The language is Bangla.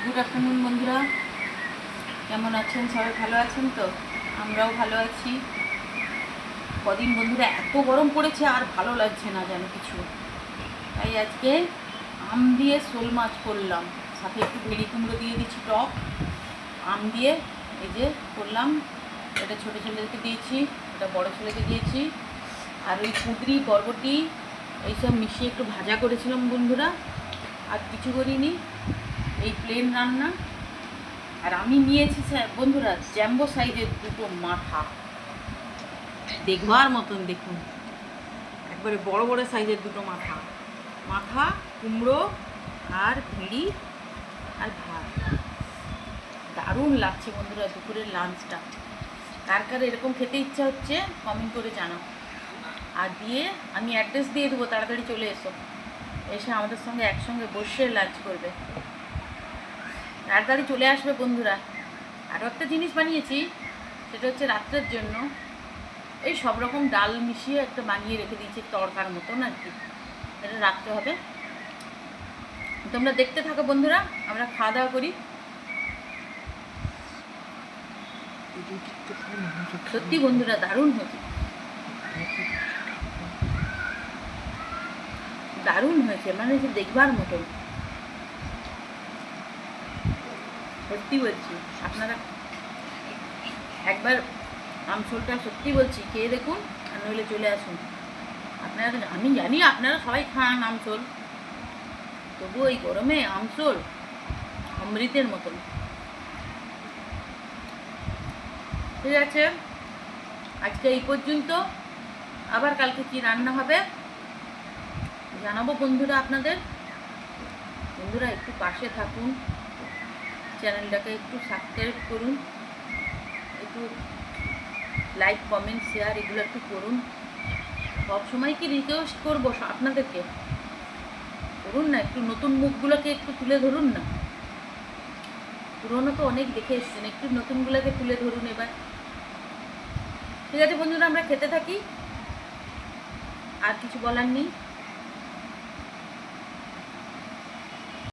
গুড আফটারনুন বন্ধুরা, কেমন আছেন? সবাই ভালো আছেন তো? আমরাও ভালো আছি। কদিন বন্ধুরা এত গরম পড়েছে আর ভালো লাগছে না যেন কিছু। তাই আজকে আম দিয়ে শোল মাছ করলাম, সাথে একটু ভেড়ি কুমড়ো দিয়ে দিচ্ছি টক। আম দিয়ে এই যে করলাম। এটা ছোটো ছেলেকে দিয়েছি, এটা বড় ছেলেকে দিয়েছি। আর ওই কুঁদরি বরবটি এইসব মিশিয়ে একটু ভাজা করেছিলাম বন্ধুরা, আর কিছু করিনি। এই প্লেন রান্না। আর আমি নিয়েছি বন্ধুরা জ্যাম্বো সাইজের দুটো মাথা, দেখবার মতন দেখুন, একবারে বড় বড় সাইজের দুটো মাথা। মাথা, কুমড়ো আর ভেড়ি আর ভাত। দারুণ লাগছে বন্ধুরা দুপুরের লাঞ্চটা। কার কার এরকম খেতে ইচ্ছা হচ্ছে কমেন্ট করে জানাও। আর দিয়ে আমি অ্যাড্রেস দিয়ে দেবো, তাড়াতাড়ি চলে এসো, এসে আমাদের সঙ্গে একসঙ্গে বসে লাঞ্চ করবে। তাড়াতাড়ি চলে আসবে বন্ধুরা। আরও একটা জিনিস বানিয়েছি, সেটা হচ্ছে রাত্রের জন্য এই সব রকম ডাল মিশিয়ে একটা বানিয়ে রেখে দিয়েছি, তড়কার মতন আর কি। এটা রাখতে হবে। তোমরা দেখতে থাকো বন্ধুরা, আমরা খাওয়া দাওয়া করি। সত্যি বন্ধুরা দারুণ হয়েছে, দারুণ হয়েছে, মানে দেখবার মতন। সত্যি বলছি, আপনারা একবার আমঝোলটা সত্যি বলছি খেয়ে দেখুন, আর নইলে চলে আসুন। আপনারা, আমি জানি আপনারা সবাই খান আমঝোল, তবু এই গরমে আমঝোল অমৃতের মতন। ঠিক আছে, আজকে এই পর্যন্ত। আবার কালকে কি রান্না হবে জানাবো বন্ধুরা আপনাদের। বন্ধুরা একটু পাশে থাকুন, চ্যানেলটাকে একটু সাবস্ক্রাইব করুন, একটু লাইক কমেন্ট শেয়ার এগুলো একটু করুন। সবসময় কি রিকোয়েস্ট করবো আপনাদেরকে? করুন না, একটু নতুন মুখগুলোকে একটু তুলে ধরুন না। পুরোনো তো অনেক দেখে এসছেন, একটু নতুনগুলোকে তুলে ধরুন এবার। ঠিক আছে বন্ধুরা, আমরা খেতে থাকি, আর কিছু বলার নেই।